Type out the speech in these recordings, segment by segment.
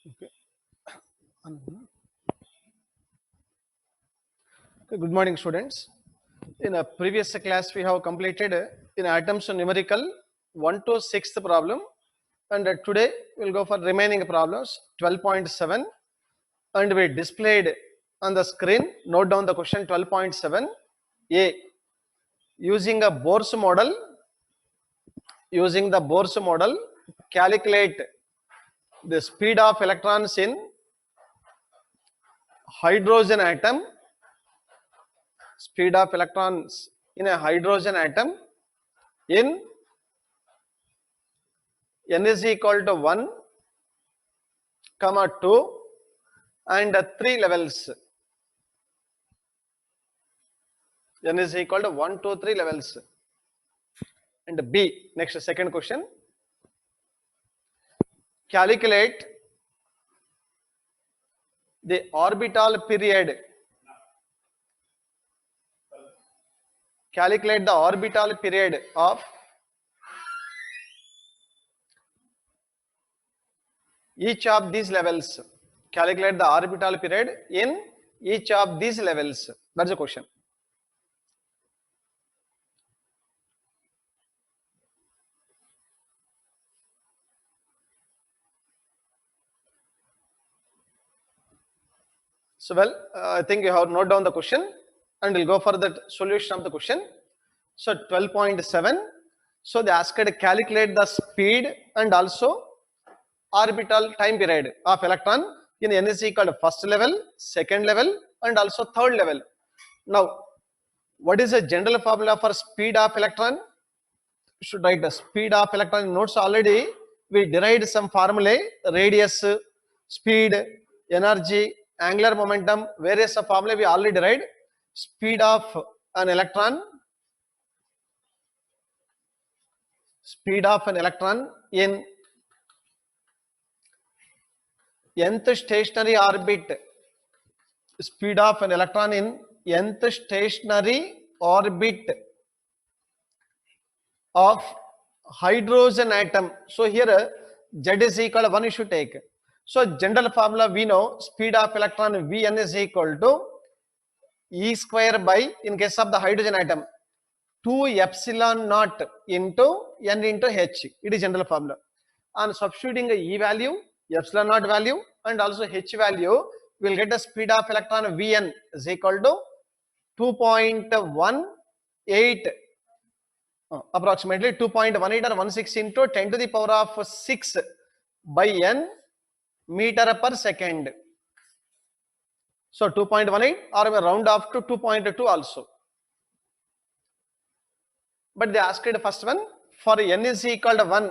Okay. Good morning, students. In a previous class, we have completed in atoms numerical 1 to 6th problem, and today we'll go for remaining problems 12.7, and we displayed on the screen. Note down the question 12.7 A. Using a Bohr's model, calculate the speed of electrons in hydrogen atom. Speed of electrons in a hydrogen atom in n is equal to 1, 2 and 3 levels. N is equal to 1, 2, 3 levels. And B, next second question. Calculate the orbital period. Calculate the orbital period of each of these levels. Calculate the orbital period in each of these levels. That's the question. So, I think you have noted down the question, and we'll go for the solution of the question. So, 12.7. So, they asked to calculate the speed and also orbital time period of electron in n is equal to first level, second level, and also third level. Now, what is the general formula for speed of electron? Should write the speed of electron in notes already. We derived some formulae: radius, speed, energy, angular momentum, various formulae we already derived. Speed of an electron, in nth stationary orbit. Speed of an electron in nth stationary orbit of hydrogen atom. So here Z is equal to 1 you should take. So general formula we know, speed of electron Vn is equal to E square by, in case of the hydrogen atom, 2 epsilon naught into N into H. It is general formula. On substituting E value, epsilon naught value, and also H value, we will get the speed of electron Vn is equal to 2.18, approximately 2.18 or 16 into 10 to the power of 6 by N meter per second. So 2.18, or we round off to 2.2 also. But they asked the first one, for N is equal to 1,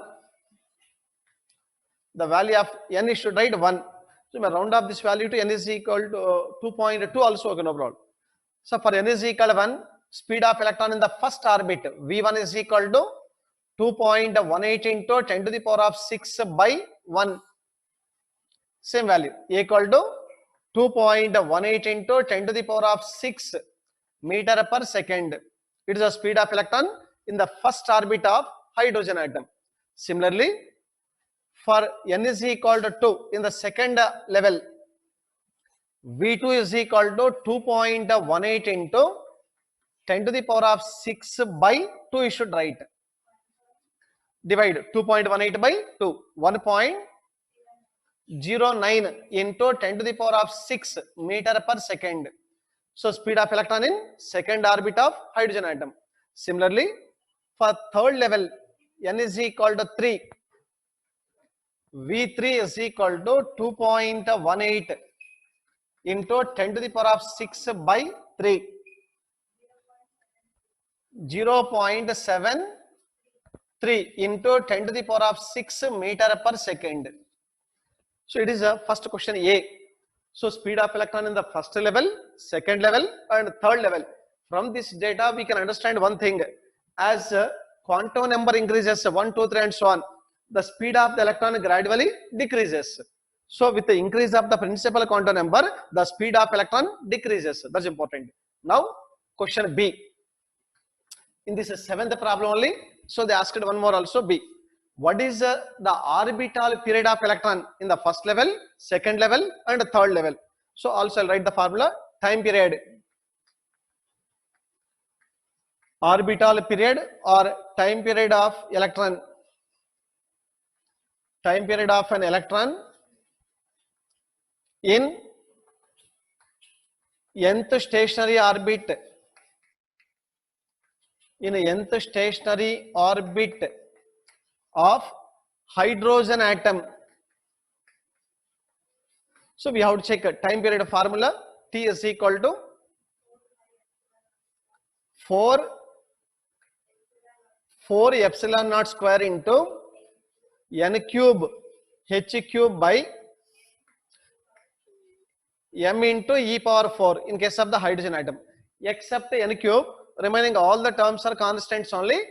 the value of N is should write 1. So we round off this value to N is equal to 2.2 also, okay, no problem. So for N is equal to 1, speed of electron in the first orbit V1 is equal to 2.18 into 10 to the power of 6 by 1. Same value, equal to 2.18 into 10 to the power of 6 meter per second. It is the speed of electron in the first orbit of hydrogen atom. Similarly, for N is equal to 2 in the second level, V2 is equal to 2.18 into 10 to the power of 6 by 2 you should write. Divide 2.18 by 2, 1.09 into 10 to the power of 6 meter per second. So speed of electron in second orbit of hydrogen atom. Similarly, for third level, N is equal to 3, V3 is equal to 2.18 into 10 to the power of 6 by 3, 0.73 into 10 to the power of 6 meter per second. So it is a first question A. So speed of electron in the first level, second level, and third level. From this data we can understand one thing: as quantum number increases 1, 2, 3 and so on, the speed of the electron gradually decreases. So with the increase of the principal quantum number, the speed of electron decreases. That's important. Now question B. In this seventh problem only, so they asked one more also, B. what is the orbital period of electron in the first level, second level and third level. So also I'll write the formula. Time period, orbital period or time period of electron, time period of an electron in nth stationary orbit, in nth stationary orbit of hydrogen atom. So we have to check time period formula. T is equal to 4 epsilon naught square into n cube h cube by m into e power 4 in case of the hydrogen atom, except n cube, remaining all the terms are constants only.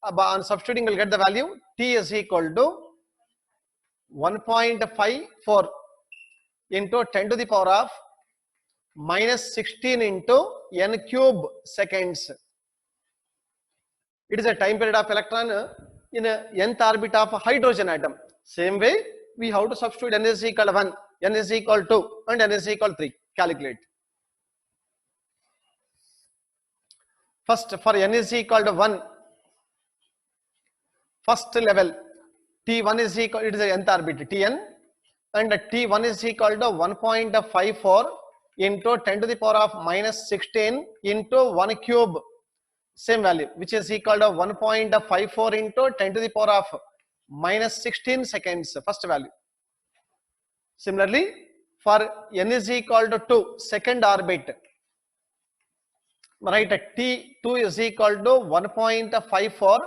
On substituting we'll get the value. T is equal to 1.54 into 10 to the power of minus 16 into n cube seconds. It is a time period of electron in a nth orbit of a hydrogen atom. Same way we have to substitute n is equal to 1, n is equal to 2 and n is equal to 3. Calculate. First, for n is equal to 1, first level, T1 is equal, it is a nth orbit Tn, and T1 is equal to 1.54 into 10 to the power of minus 16 into 1 cube, same value, which is equal to 1.54 into 10 to the power of minus 16 seconds, first value. Similarly, for n is equal to 2, second orbit, right, T2 is equal to 1.54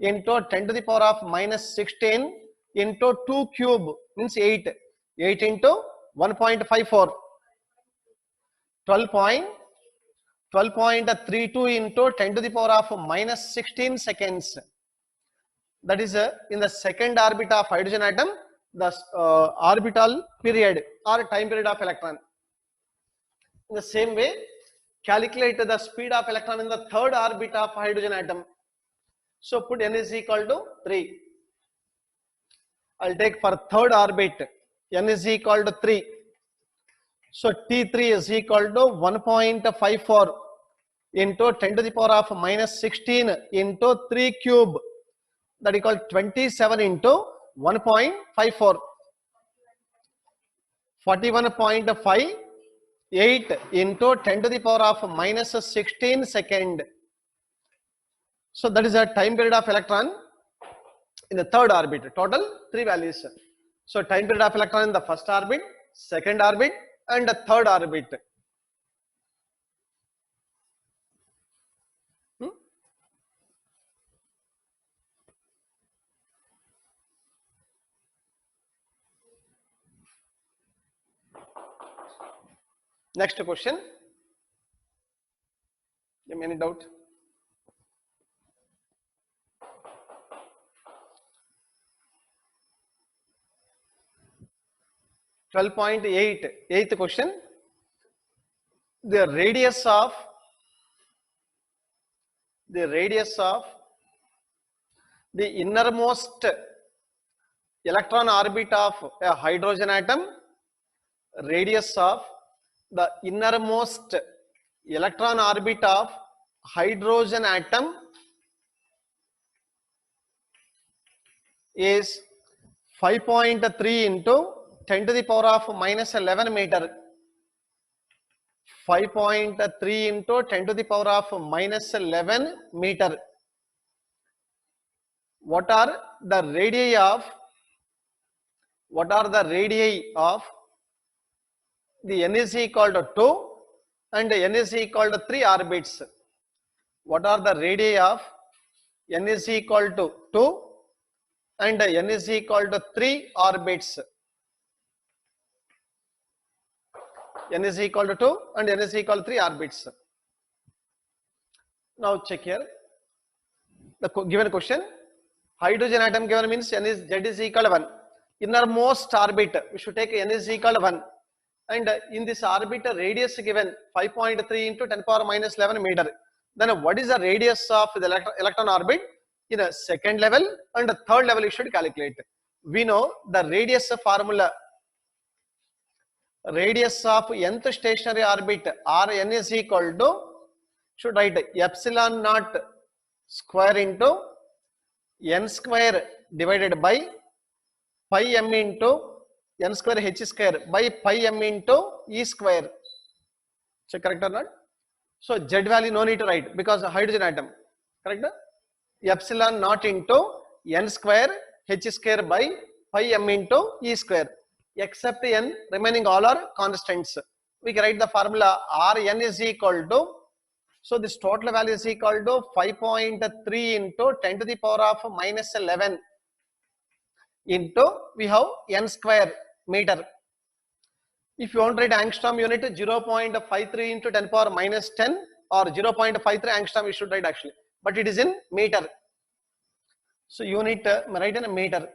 into 10 to the power of minus 16 into 2 cube, means 8 into 1.54, 12.32 into 10 to the power of minus 16 seconds. That is in the second orbit of hydrogen atom, the orbital period or time period of electron. In the same way, calculate the speed of electron in the third orbit of hydrogen atom. So put n is equal to 3. I'll take for third orbit, n is equal to 3. So T3 is equal to 1.54 into 10 to the power of minus 16 into 3 cube, that equal 27 into 1.54, 41.58 into 10 to the power of minus 16 second. So that is a time period of electron in the third orbit. Total 3 values. So time period of electron in the first orbit, second orbit and the third orbit. Next question. Any doubt? Eighth question. The radius of the innermost electron orbit of a hydrogen atom, radius of the innermost electron orbit of hydrogen atom is 5.3 into 10 to the power of minus 11 meter. 5.3 into 10 to the power of minus 11 meter. What are the radii of the n is equal to 2 and n is equal to 3 orbits? What are the radii of n is equal to 2 and n is equal to 3 orbits? N is equal to 2 and n is equal to 3 orbits. Now check here the given question. Hydrogen atom given means z is equal to 1. Innermost orbit, we should take n is equal to 1. And in this orbit radius given 5.3 into 10 power minus 11 meter. Then what is the radius of the electron orbit? in a second level and a third level you should calculate. We know the radius formula. Radius of nth stationary orbit Rn is equal to, should write epsilon naught square into n square divided by pi m into n square h square by pi m into e square. So correct or not? So Z value no need to write because hydrogen atom. Correct? Epsilon naught into n square h square by pi m into e square. Except n, remaining all are constants. We can write the formula Rn is equal to, so this total value is equal to 5.3 into 10 to the power of minus 11 into, we have n square meter. If you want to write angstrom unit, 0.53 into 10 power minus 10 or 0.53 angstrom you should write actually, but it is in meter. So unit write in a meter.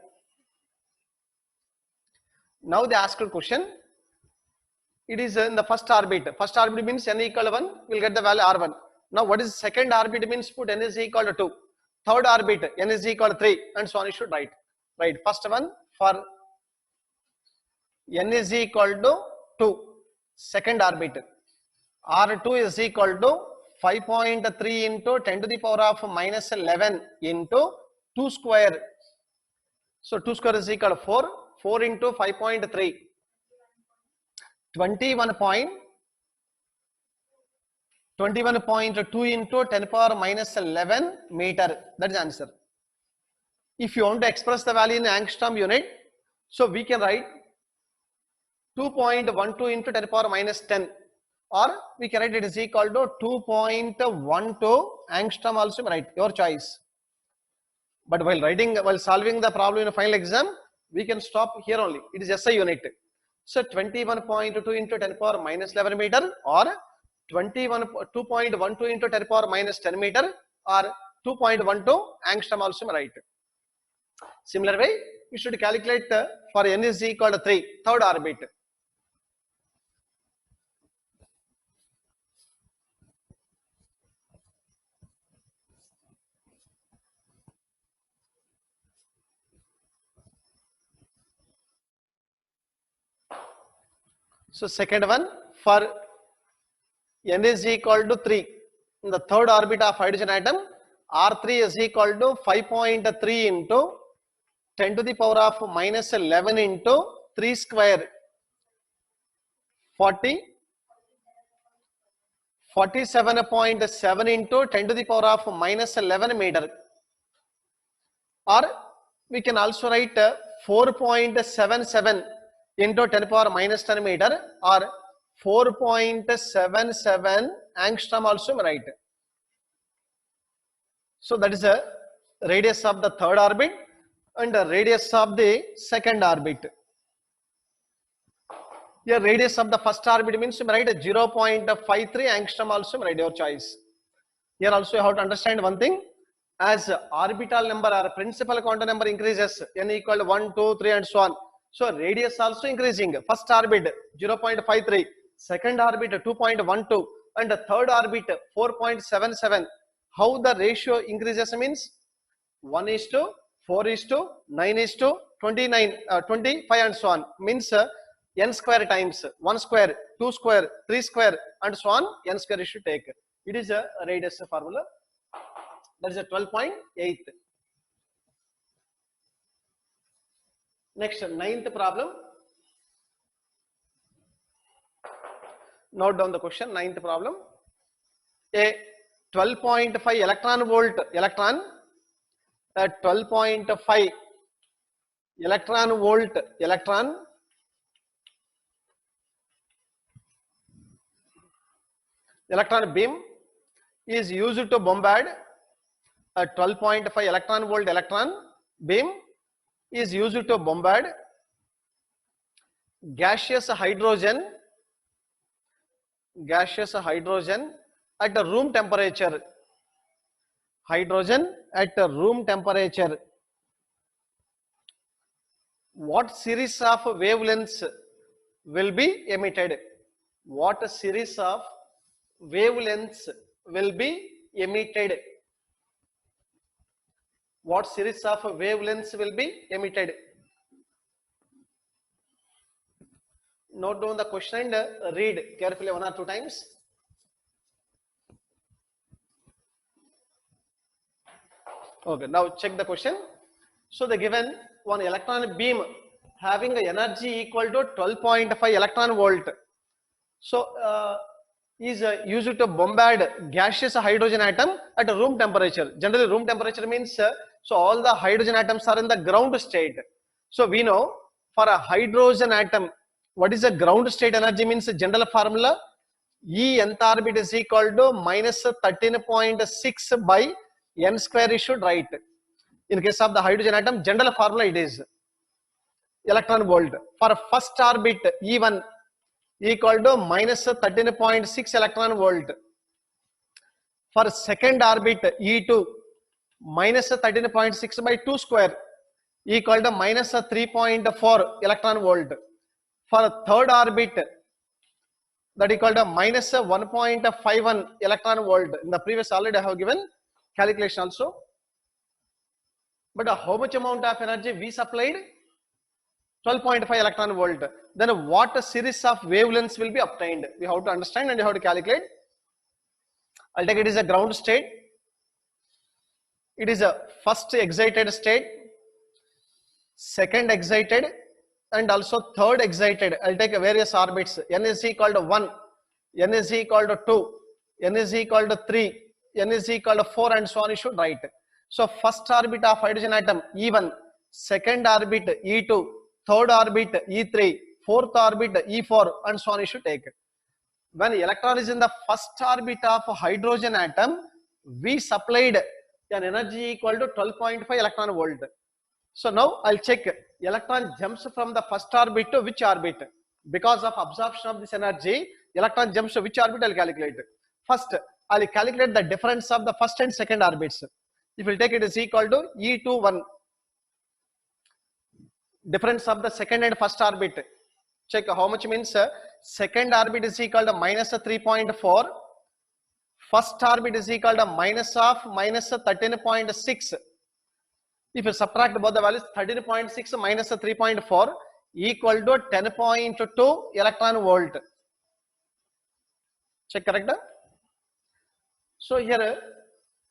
Now they ask a question. It is in the first orbit. First orbit means n equal to 1, we'll get the value R1. Now what is second orbit means, put n is equal to 2. Third orbit n is equal to 3 and so on you should write. Right, first one for n is equal to 2. Second orbit R2 is equal to 5.3 into 10 to the power of minus 11 into 2 square. So 2 square is equal to 4. 4 into 5.3. 21.2 into 10 power minus 11 meter. That is answer. If you want to express the value in angstrom unit, so we can write 2.12 into 10 power minus 10, or we can write it is equal to 2.12 angstrom also write, your choice. But while solving the problem in a final exam, we can stop here only. It is SI unit. So 21.2 into 10 power minus 11 meter, or 2.12 into 10 power minus 10 meter, or 2.12 angstrom also right. Similar way, you should calculate for n is equal to 3, third orbit. So second one, for n is equal to 3, in the third orbit of hydrogen atom, R3 is equal to 5.3 into 10 to the power of minus 11 into 3 square, 47.7 into 10 to the power of minus 11 meter. Or we can also write 4.77 into 10 power minus 10 meter, or 4.77 angstrom also right. So that is a radius of the third orbit and the radius of the second orbit. Here radius of the first orbit means you write 0.53 angstrom also write, your choice. Here also you have to understand one thing, as orbital number or principal quantum number increases, n equal to 1, 2, 3 and so on. So radius also increasing. First orbit 0.53, second orbit 2.12 and the third orbit 4.77. How the ratio increases means 1 is to 4 is to 9 is to 29, 25 and so on. Means n square times 1 square, 2 square, 3 square and so on, n square you should take. It is a radius formula. That is a 12.8. Next, ninth problem. Note down the question, ninth problem. A 12.5 electron volt electron, a 12.5 electron volt electron beam is used to bombard. A 12.5 electron volt electron beam is used to bombard gaseous hydrogen at a room temperature. Hydrogen at a room temperature. What series of wavelengths will be emitted? What series of wavelengths will be emitted? what series of wavelengths will be emitted. Note down the question and read carefully 1 or 2 times. Okay, now check the question. So the given one electron beam having an energy equal to 12.5 electron volt. So is used to bombard gaseous hydrogen atom at room temperature. Generally room temperature means so all the hydrogen atoms are in the ground state. So we know for a hydrogen atom what is the ground state energy means general formula E nth orbit is equal to minus 13.6 by n square you should write. In case of the hydrogen atom general formula it is electron volt. For first orbit E1 equal to minus 13.6 electron volt. For second orbit E2 minus 13.6 by 2 square equal to minus 3.4 electron volt. For third orbit that equal to minus 1.51 electron volt. In the previous already I have given calculation also. But how much amount of energy we supplied? 12.5 electron volt. Then what a series of wavelengths will be obtained? We have to understand and you have to calculate. I'll take it is a ground state. It is a first excited state, second excited, and also third excited. I'll take various orbits. N is equal to 1, N is equal to 2, N is equal to 3, N is equal to 4, and so on you should write. So first orbit of hydrogen atom E1, second orbit E2, third orbit E3, fourth orbit E4, and so on you should take. When electron is in the first orbit of hydrogen atom, we supplied an energy equal to 12.5 electron volt. So now I'll check electron jumps from the first orbit to which orbit. Because of absorption of this energy, electron jumps to which orbit I'll calculate. First, I'll calculate the difference of the first and second orbits. If we'll take it is equal to E21. Difference of the second and first orbit. Check how much means second orbit is equal to minus 3.4. First orbit is equal to minus 13.6. If you subtract both the values, 13.6 minus 3.4 equal to 10.2 electron volt. Check correct? So here,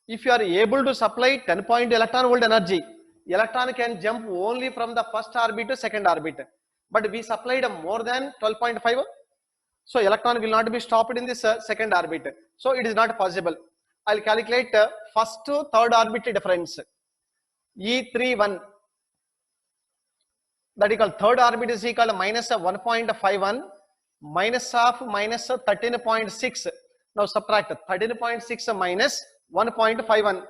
if you are able to supply 10.2 electron volt energy, electron can jump only from the first orbit to second orbit. But we supplied more than 12.5. So electron will not be stopped in this second orbit. So it is not possible. I'll calculate first to third orbit difference. E31 that equal third orbit is equal to minus 1.51 minus 13.6. Now subtract 13.6 minus 1.51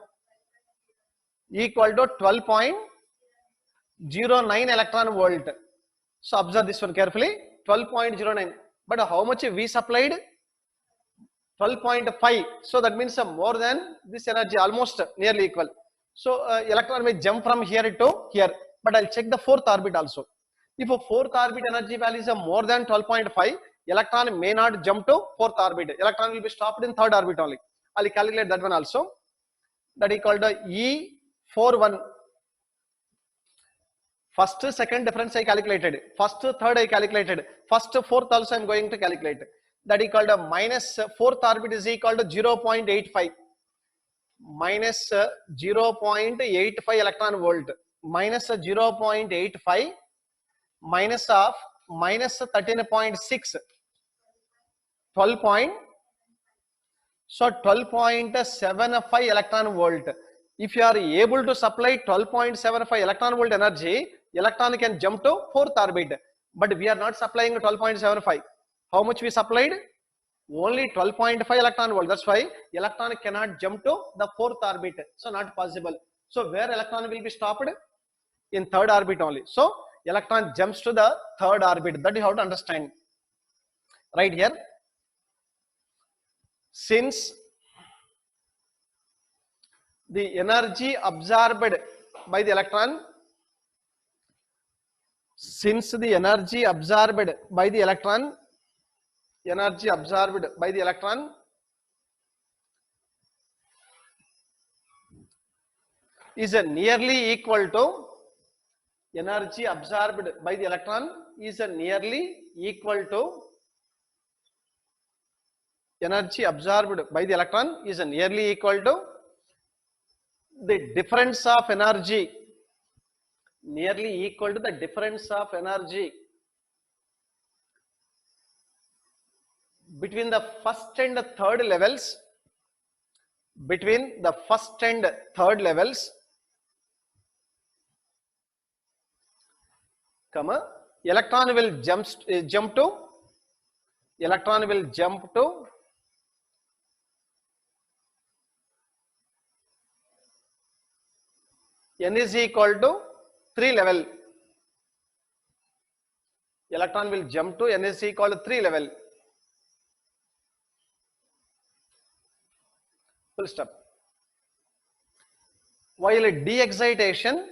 equal to 12.09 electron volt. So observe this one carefully, 12.09. But how much we supplied? 12.5. So that means more than this energy, almost nearly equal. So electron may jump from here to here. But I'll check the fourth orbit also. If a fourth orbit energy value is more than 12.5, electron may not jump to fourth orbit. Electron will be stopped in third orbit only. I'll calculate that one also. That is called E41. First, second difference I calculated. First, third I calculated. First, fourth also I am going to calculate. That is called minus fourth orbit is equal to 0.85. Minus 0.85 electron volt. Minus 0.85 minus of minus 13.6. 12.75 electron volt. If you are able to supply 12.75 electron volt energy, electron can jump to fourth orbit. But we are not supplying 12.75. How much we supplied? Only 12.5 electron volt. That's why electron cannot jump to the fourth orbit. So not possible. So where electron will be stopped? In third orbit only. So electron jumps to the third orbit. That you have to understand. Right here. Since the energy absorbed by the electron, is nearly equal to energy absorbed by the electron is nearly equal to energy absorbed by the electron is nearly equal to the difference of energy, nearly equal to the difference of energy between the first and the third levels, between the first and third levels, comma, electron will jump to n is equal to 3 level. Electron will jump to n is equal to 3 level. Full stop. While de-excitation,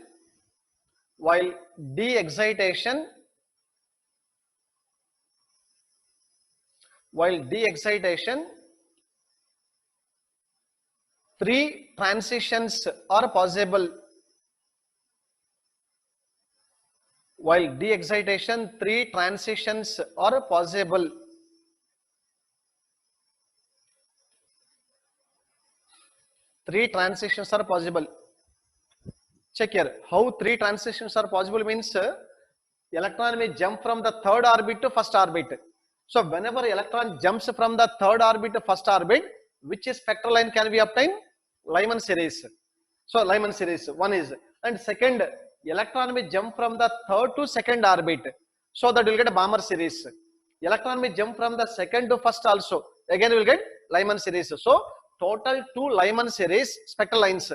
3 transitions are possible. While de-excitation, 3 transitions are possible. Three transitions are possible. Check here. How 3 transitions are possible means electron may jump from the third orbit to first orbit. So whenever electron jumps from the third orbit to first orbit, which spectral line can be obtained? Lyman series. So Lyman series one is, and second, electron may jump from the third to second orbit. So that will get a Balmer series. Electron may jump from the second to first also. Again we will get Lyman series. So total 2 Lyman series spectral lines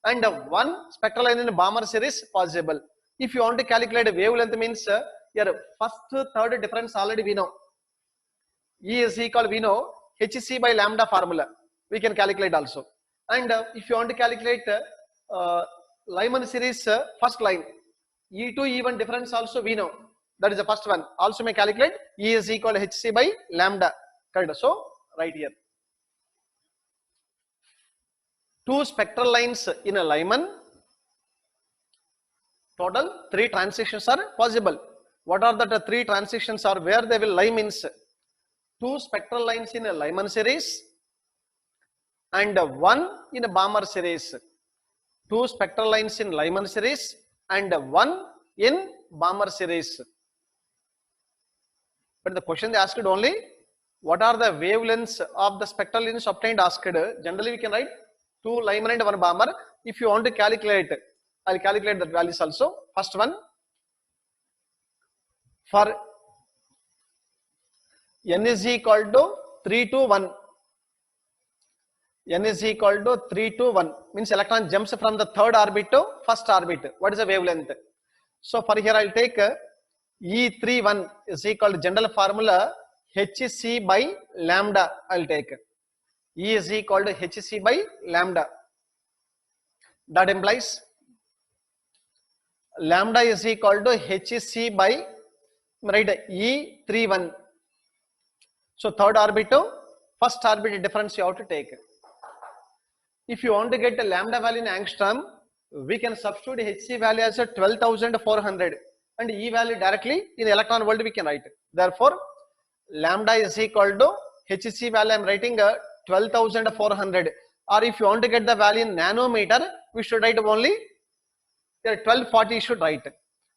and 1 spectral line in Balmer series possible. If you want to calculate wavelength means your first third difference already we know. E is equal, we know hc by lambda formula we can calculate also. And if you want to calculate Lyman series first line, E2 E1 difference also we know, that is the first one, also may calculate E is equal to hc by lambda, correct? So right here 2 spectral lines in a Lyman, total 3 transitions are possible. What are the 3 transitions or where they will lie means 2 spectral lines in a Lyman series and 1 in a Balmer series. 2 spectral lines in Lyman series and 1 in Balmer series. But the question they asked only, what are the wavelengths of the spectral lines obtained asked. Generally we can write 2 Lyman and 1 Balmer. If you want to calculate, I will calculate the values also. First one, for n is equal to 3 to 1. N is equal to 3 to 1 means electron jumps from the third orbit to first orbit. What is the wavelength? So for here I will take E31 is equal to general formula hc by lambda. I will take E is equal to hc by lambda. That implies lambda is equal to hc by, right, E31. So third orbit to first orbit difference you have to take. If you want to get a lambda value in angstrom, we can substitute hc value as a 12,400 and E value directly in electron volt we can write. Therefore, lambda is equal to hc value I am writing 12,400, or if you want to get the value in nanometer, we should write only 1240 should write.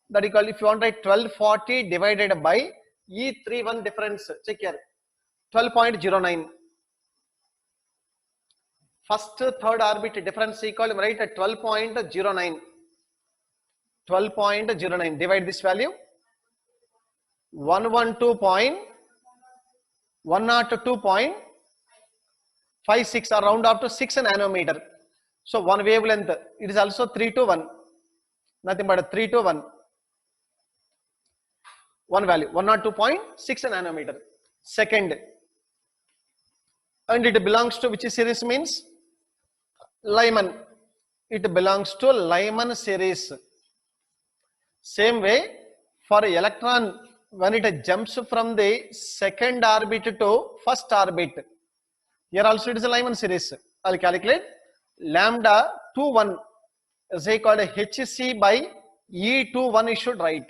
That equal, if you want to write 1240 divided by E31 difference, check here, 12.09. First third orbit difference equal, right, at 12.09. 12.09, divide this value 102.56 or round up to 6 nanometer. So one wavelength, it is also 3 to 1, nothing but 3 to 1. One value 102.6 nanometer. Second, and it belongs to which series means Lyman. It belongs to Lyman series. Same way for electron, when it jumps from the second orbit to first orbit, here also it is a Lyman series. I will calculate lambda 2 1 is equal to hc by E21 you should write.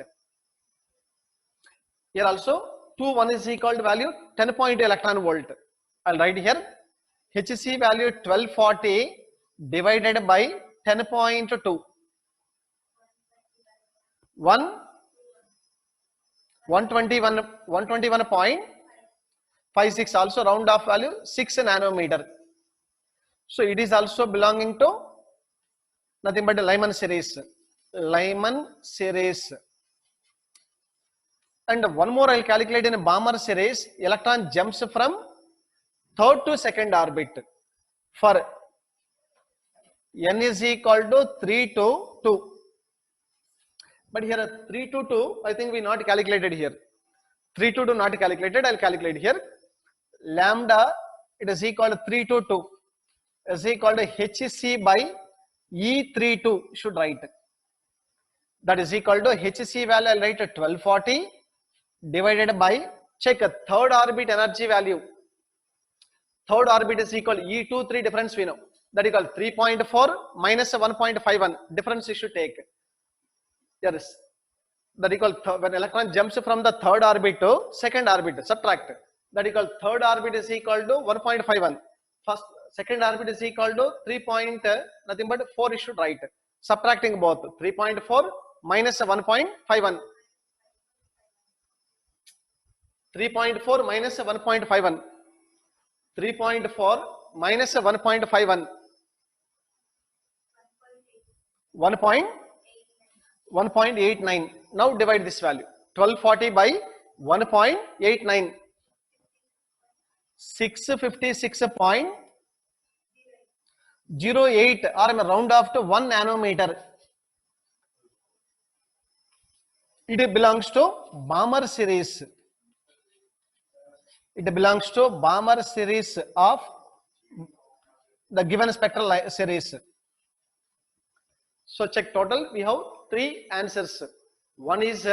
Here also 2 1 is equal to value 10.2 electron volt. I'll write here hc value 1240 divided by 10.2. 121.56 also round off value 6 nanometer. So it is also belonging to nothing but the Lyman series. Lyman series. And one more I'll calculate in a Balmer series. Electron jumps from third to second orbit for n is equal to 3 to 2. But here 3 to 2 I think we not calculated here. 3 to 2 not calculated. I'll calculate here. Lambda it is equal to 3 to 2 is equal to hc by E32 should write. That is equal to hc value I'll write 1240 divided by, check third orbit energy value. Third orbit is equal to E23 difference we know. That is equal to 3.4 minus 1.51 difference you should take. Yes, that equal when electron jumps from the third orbit to second orbit, subtract. That equal third orbit is equal to 1.51. First second orbit is equal to 3 nothing but 4 you should write. Subtracting both 3.4 minus 1.51. 3.4 minus 1.51. 3.4 minus 1.51. 1.89. Now divide this value. 1240 by 1.89. 656.08 or I'm round off to 1 nanometer. It belongs to Balmer series. It belongs to Balmer series of the given spectral series. So check total. We have 3 answers. One is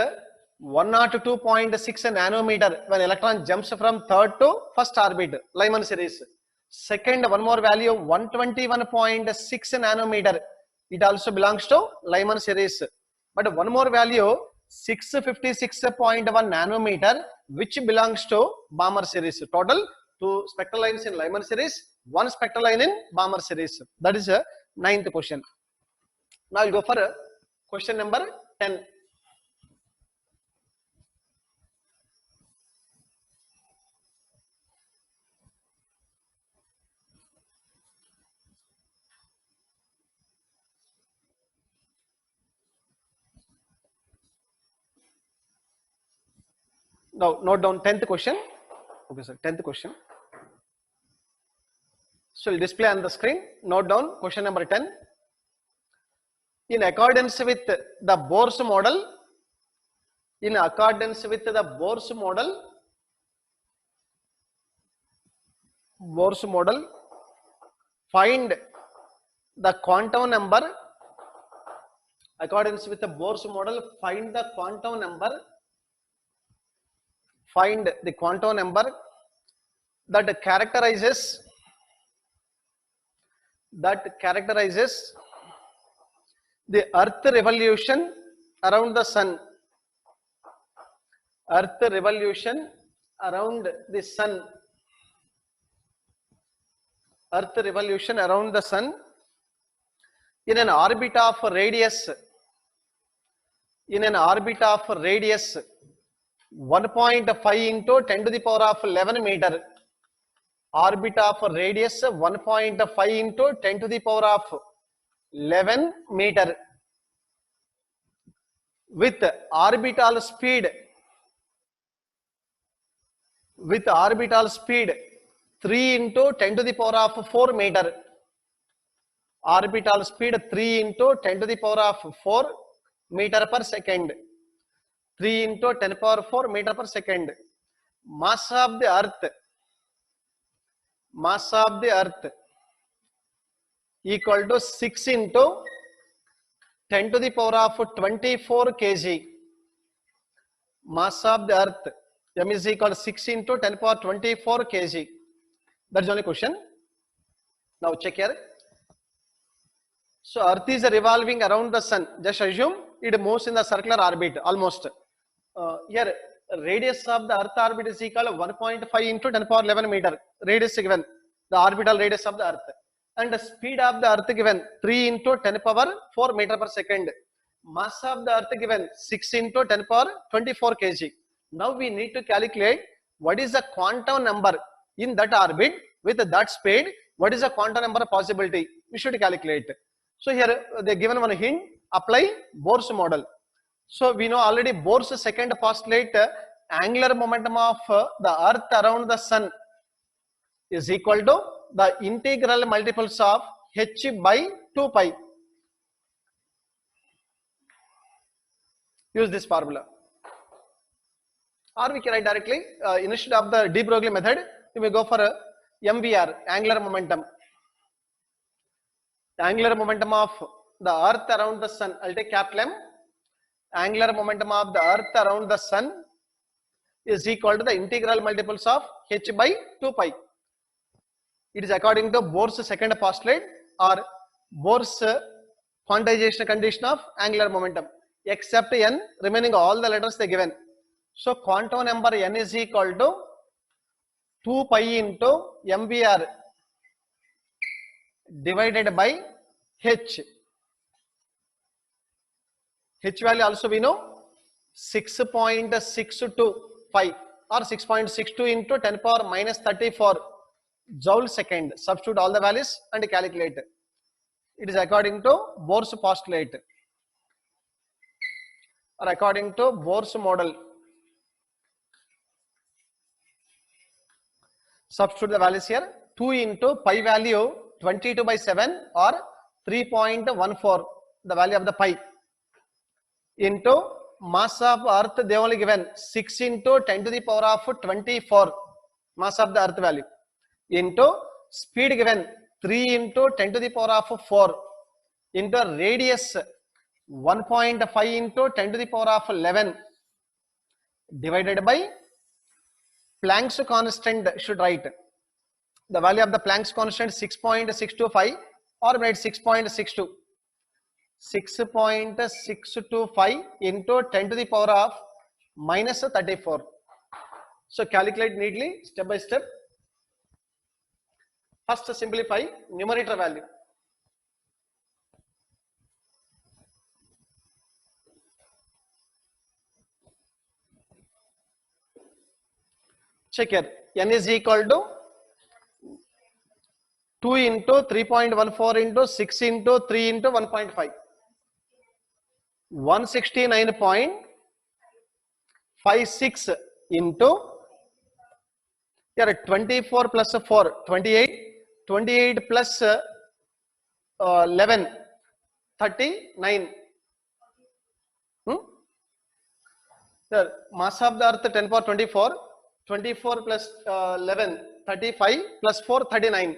102.6 nanometer when electron jumps from third to first orbit, Lyman series. Second, one more value 121.6 nanometer. It also belongs to Lyman series. But one more value 656.1 nanometer which belongs to Balmer series. Total 2 spectral lines in Lyman series, 1 spectral line in Balmer series. That is a 9th question. Now I'll go for question number 10. Now note down 10th question. Okay, sir, 10th question. So we'll display on the screen. Note down question number 10. In accordance with the Bohr's model, find the quantum number. Accordance with the Bohr's model, find the quantum number. Find the quantum number that characterizes the Earth revolution around the sun. Earth revolution around the sun. Earth revolution around the sun in an orbit of radius. 1.5 into 10 to the power of 11 meter. Orbit of radius 1.5 into 10 to the power of 11 meter with orbital speed 3 into 10 to the power of 4 meter. Orbital speed 3 into 10 to the power of 4 meter per second. 3 into 10 power 4 meter per second. Mass of the earth equal to 6 into 10 to the power of 24 kg. Mass of the earth m is equal to 6 into 10 power 24 kg. That is only question. Now check here. So Earth is revolving around the sun. Just assume it moves in the circular orbit almost. Here radius of the Earth orbit is equal to 1.5 into 10 power 11 meter. Radius given, the orbital radius of the Earth, and the speed of the Earth given 3 into 10 power 4 meter per second. Mass of the Earth given 6 into 10 power 24 kg. Now we need to calculate what is the quantum number in that orbit with that speed. What is the quantum number possibility? We should calculate. So here they given one hint. Apply Bohr's model. So we know already Bohr's second postulate, angular momentum of the Earth around the sun is equal to the integral multiples of h by 2 pi. Use this formula. Or we can write directly, instead of the de Broglie method, we may go for MVR, angular momentum. The angular momentum of the Earth around the sun, I'll take capital M. Angular momentum of the Earth around the sun is equal to the integral multiples of h by 2 pi. It is according to Bohr's second postulate or Bohr's quantization condition of angular momentum, except n, remaining all the letters they given. So quantum number n is equal to 2 pi into MVR divided by h. H value also we know 6.625 or 6.62 into 10 power minus 34 joule second. Substitute all the values and calculate. It is according to Bohr's postulate or according to Bohr's model. Substitute the values here. 2 into pi value 22 by 7 or 3.14, the value of the pi, into mass of Earth they only given 6 into 10 to the power of 24, mass of the Earth value, into speed given 3 into 10 to the power of 4, into radius 1.5 into 10 to the power of 11, divided by Planck's constant. Should write the value of the Planck's constant 6.625 or write 6.62. 6.625 into 10 to the power of minus 34. So calculate neatly step by step. First simplify numerator value. Check here. N is equal to 2 into 3.14 into 6 into 3 into 1.5. 169.56 into here 24 plus 4, 28, 28 plus 11, 39. The mass of the Earth 10 power 24, 24 plus 11, 35 plus 4, 39.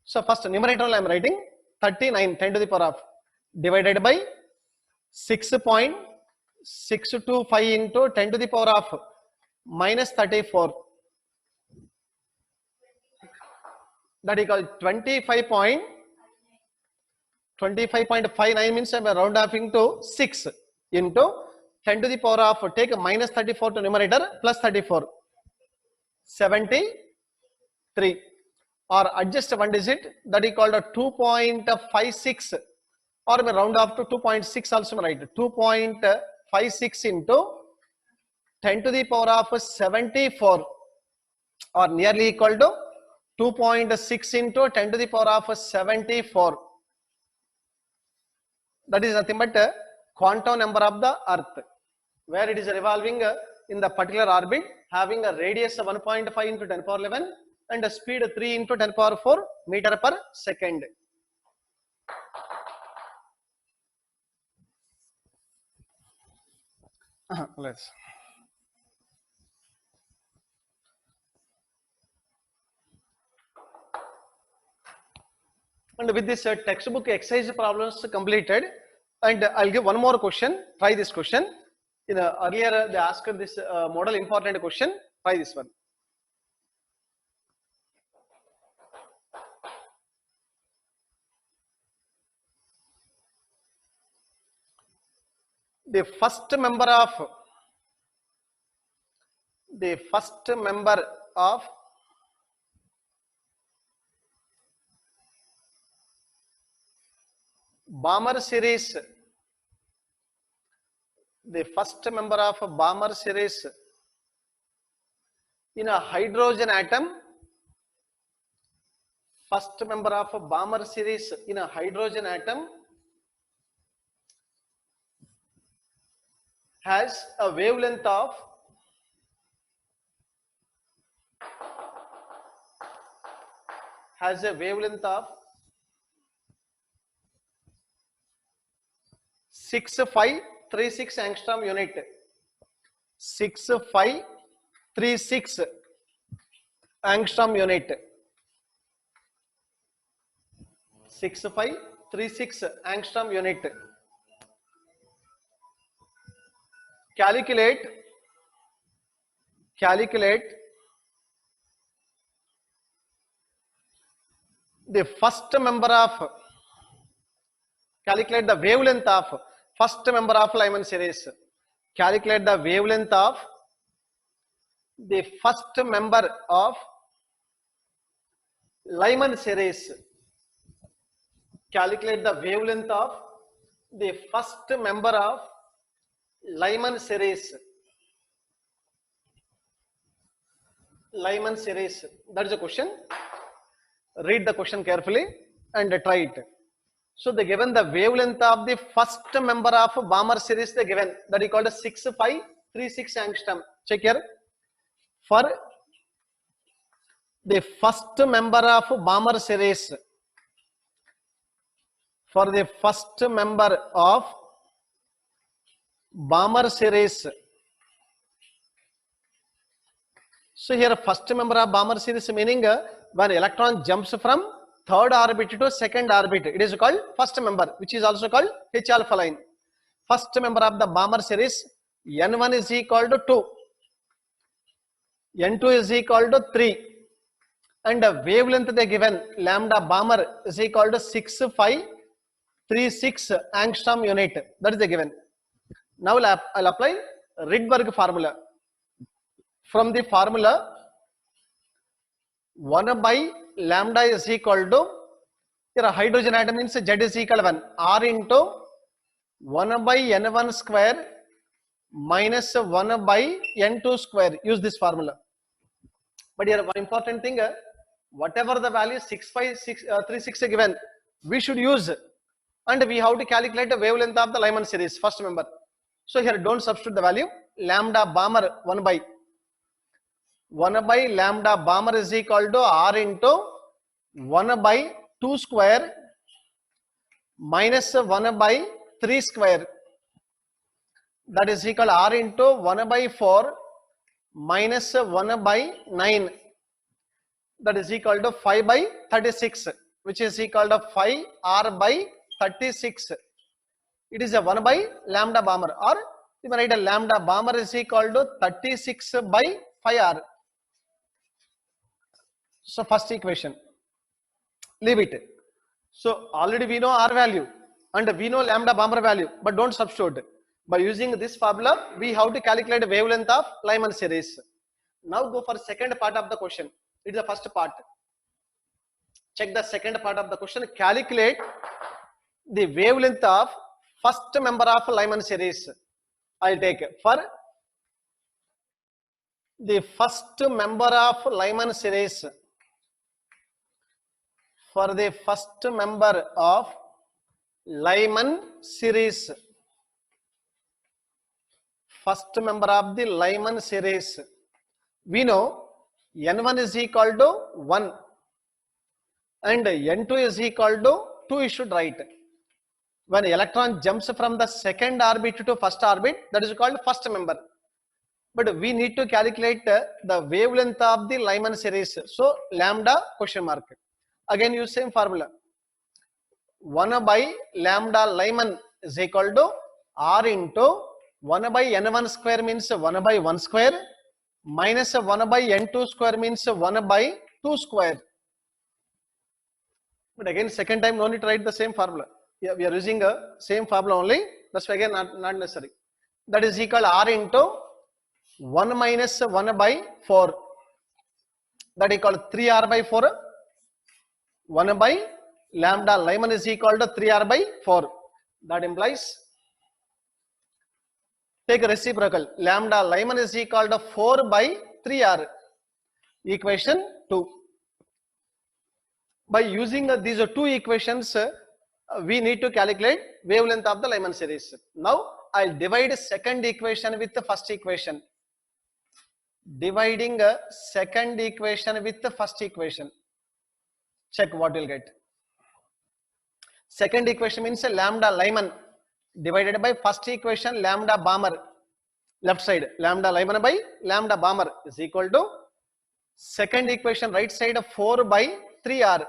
So first numerator I am writing 39, 10 to the power of, divided by 6.625 into 10 to the power of minus 34. That equals 25.59 means I am round offing to 6 into 10 to the power of, take minus 34 to numerator plus 34, 73, or adjust one digit, that is called a 2.56, or may round off to 2.6 also write 2.56 into 10 to the power of 74, or nearly equal to 2.6 into 10 to the power of 74. That is nothing but quantum number of the Earth, where it is revolving in the particular orbit, having a radius of 1.5 into 10 power 11 and a speed 3 into 10 power 4 meter per second. Let's. And with this textbook exercise problems completed, and I'll give one more question. Try this question. Earlier they asked this model important question. Try this one. the first member of Balmer series, the first member of Balmer series in a hydrogen atom, first member of Balmer series in a hydrogen atom has a wavelength of 6536 angstrom unit. 6536 angstrom unit. 6536 angstrom unit. Calculate the first member of, calculate the wavelength of first member of Lyman series. Calculate the wavelength of the first member of Lyman series. Calculate the wavelength of the first member of Lyman series. Lyman series. That is the question. Read the question carefully and try it. So they given the wavelength of the first member of Balmer series. They given that is called 6536 angstrom. Check here. For the first member of Balmer series, for the first member of Balmer series. So here first member of Balmer series meaning when electron jumps from third orbit to second orbit, it is called first member, which is also called H alpha line. First member of the Balmer series, N1 is equal to 2, N2 is equal to 3, and the wavelength they given lambda Balmer is equal to 6536 angstrom unit. That is the given. Now I'll apply Rydberg formula. From the formula, 1 by lambda is equal to, here a hydrogen atom means Z is equal to 1, R into 1 by N1 square minus 1 by N2 square. Use this formula. But here one important thing, whatever the value 6536 given, we should use, and we have to calculate the wavelength of the Lyman series, first member. So here don't substitute the value. Lambda Balmer 1 by lambda Balmer is equal to R into 1 by 2 square minus 1 by 3 square. That is equal to R into 1 by 4 minus 1 by 9. That is equal to 5 by 36, which is equal to 5 R by 36. It is a 1 by lambda Balmer, or you can write a lambda Balmer is equal to 36 by 5R. So first equation, leave it. So already we know R value and we know lambda Balmer value, but don't substitute. By using this formula, we have to calculate the wavelength of Lyman series. Now go for second part of the question. It is the first part. Check the second part of the question. Calculate the wavelength of first member of Lyman series. I'll take for the first member of Lyman series. For the first member of Lyman series. First member of the Lyman series. We know N1 is equal to 1 and N2 is equal to 2, you should write. When electron jumps from the second orbit to first orbit, that is called first member. But we need to calculate the wavelength of the Lyman series. So lambda question mark. Again use same formula. 1 by lambda Lyman is equal to R into 1 by N1 square means 1 by 1 square minus 1 by N2 square means 1 by 2 square. But again second time no need to write the same formula. Yeah, we are using the same formula only. That's why again not necessary. that is equal to R into 1 minus 1 by 4, that equal to 3R by 4, 1 by lambda Lyman is equal to 3R by 4. That implies, take a reciprocal, lambda Lyman is equal to 4 by 3R, equation 2. By using these two equations, we need to calculate wavelength of the Lyman series. Now, I'll divide second equation with the first equation. Dividing second equation with the first equation. Check what you'll get. Second equation means lambda Lyman divided by first equation lambda Balmer. Left side, lambda Lyman by lambda Balmer is equal to second equation right side 4 by 3R.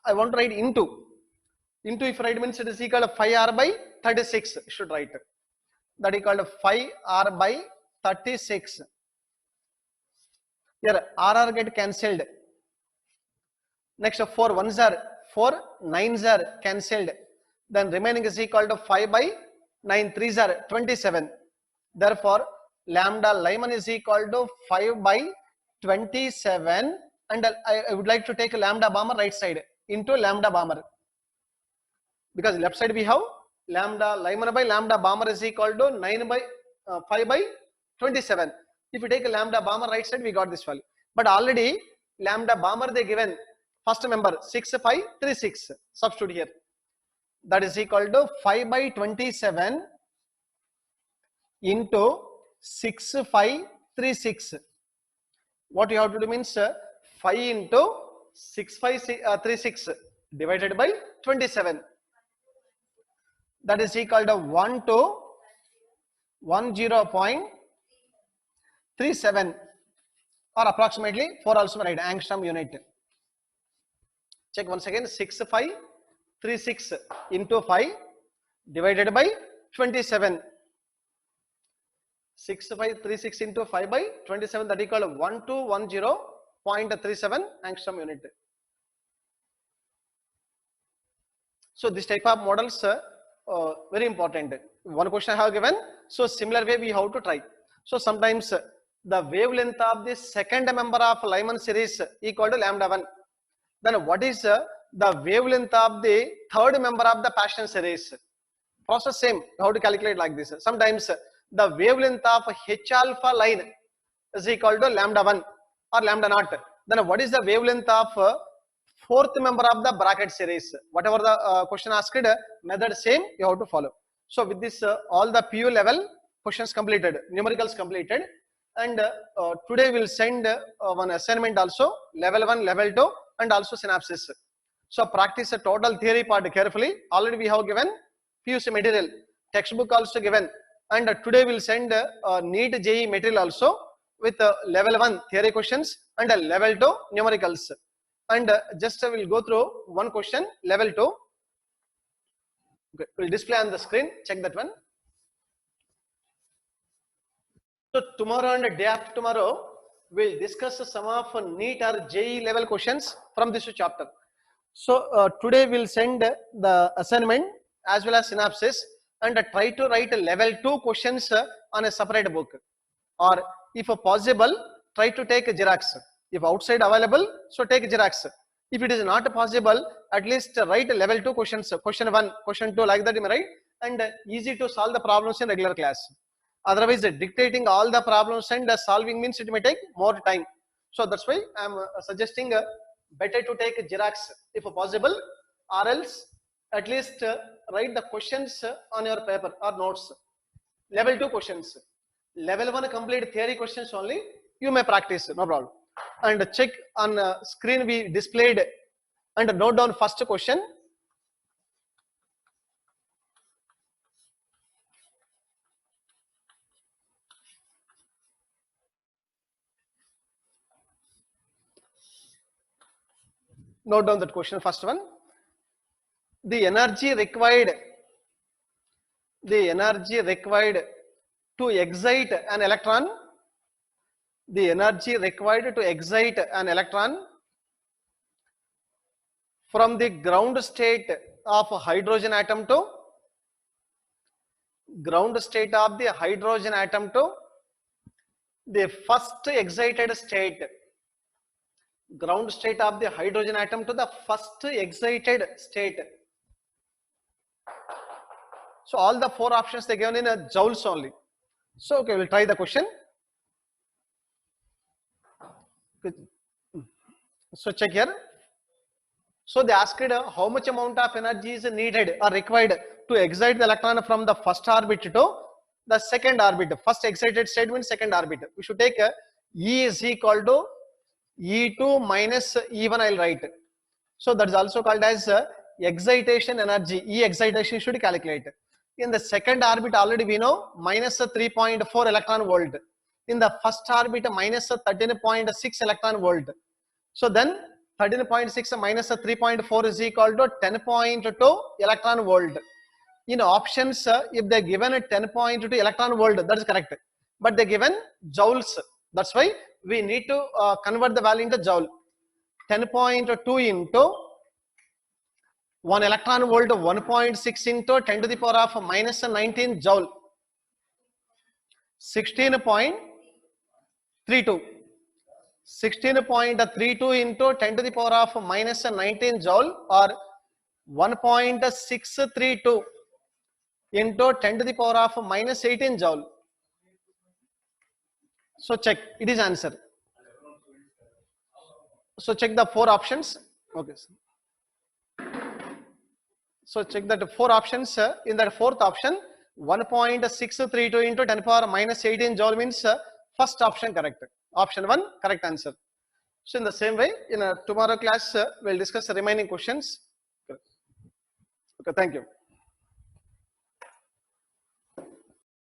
I want to write into. Into if write means it is equal to 5R by 36. Should write. That equal to 5R by 36. Here RR get cancelled. Next 4 1s are 4 9s are cancelled. Then remaining is equal to 5 by 9 3s are 27. Therefore, lambda Lyman is equal to 5 by 27. And I would like to take lambda Balmer right side into lambda Balmer. Because left side we have lambda Lyman by lambda Balmer is equal to 9 by 5 by 27. If you take a lambda Balmer right side, we got this value. But already lambda Balmer they given first member 6 5 3 6. Substitute here. That is equal to 5 by 27 into 6 5 3 6. What you have to do means 5 into 6 5 3 6 divided by 27. That is equal to 1 to 10.37 or approximately 4 also right angstrom unit. Check once again. 6 5 3 6 into 5 divided by 27. 6 5 3 6 into 5 by 27, that equal to 1210.37 angstrom unit. So this type of models very important. One question I have given. So similar way we have to try. So sometimes the wavelength of the second member of Lyman series equal to lambda 1. Then what is the wavelength of the third member of the Paschen series? Process same. You have to calculate like this. Sometimes the wavelength of H alpha line is equal to lambda 1 or lambda naught. Then what is the wavelength of fourth member of the bracket series? Whatever the question asked, method same you have to follow. So with this all the PU level questions completed, numericals completed, and today we will send one assignment also, level 1, level 2 and also synopsis. So practice a total theory part carefully. Already we have given PUC material, textbook also given, and today we will send NEET JEE material also with level 1 theory questions and level 2 numericals. And just we'll go through one question, level 2. Okay, we'll display on the screen. Check that one. So tomorrow and day after tomorrow, we'll discuss some of NEET or JEE level questions from this chapter. So today we'll send the assignment as well as synopsis and try to write level 2 questions on a separate book, or if possible try to take a Xerox. If outside available, so take Xerox. If it is not possible, at least write level 2 questions, question 1, question 2, like that you may write, and easy to solve the problems in regular class. Otherwise, dictating all the problems and solving means it may take more time. So that's why I am suggesting better to take Xerox if possible, or else at least write the questions on your paper or notes. Level 2 questions. Level 1 complete theory questions only, you may practice, no problem. And check on screen we displayed and note down first question. Note down that question, first one. The energy required to excite an electron, the energy required to excite an electron from the ground state of a hydrogen atom to ground state of the hydrogen atom to the first excited state. Ground state of the hydrogen atom to the first excited state. So all the four options they given in a joules only. So okay, we'll try the question. So check here. So they asked how much amount of energy is needed or required to excite the electron from the first orbit to the second orbit. First excited state means second orbit. We should take E is equal to E2 minus E1 I'll write. So that is also called as excitation energy. E excitation should calculate. In the second orbit already we know minus 3.4 electron volt. In the first orbit minus 13.6 electron volt. So then 13.6 minus 3.4 is equal to 10.2 electron volt. In options, if they given a 10.2 electron volt, that is correct. But they given joules. That's why we need to convert the value into joule. 10.2 into 1 electron volt, 1.6 into 10 to the power of minus 19 joule. 16.32. 16.32 into 10 to the power of minus 19 joule or 1.632 into 10 to the power of minus 18 joule. So check, it is answer. So check the four options. Okay. So check that four options. In that fourth option, 1.632 into 10 power minus 18 joule means first option correct. Option 1 correct answer. So in the same way, in tomorrow class, we'll discuss the remaining questions. Okay, thank you.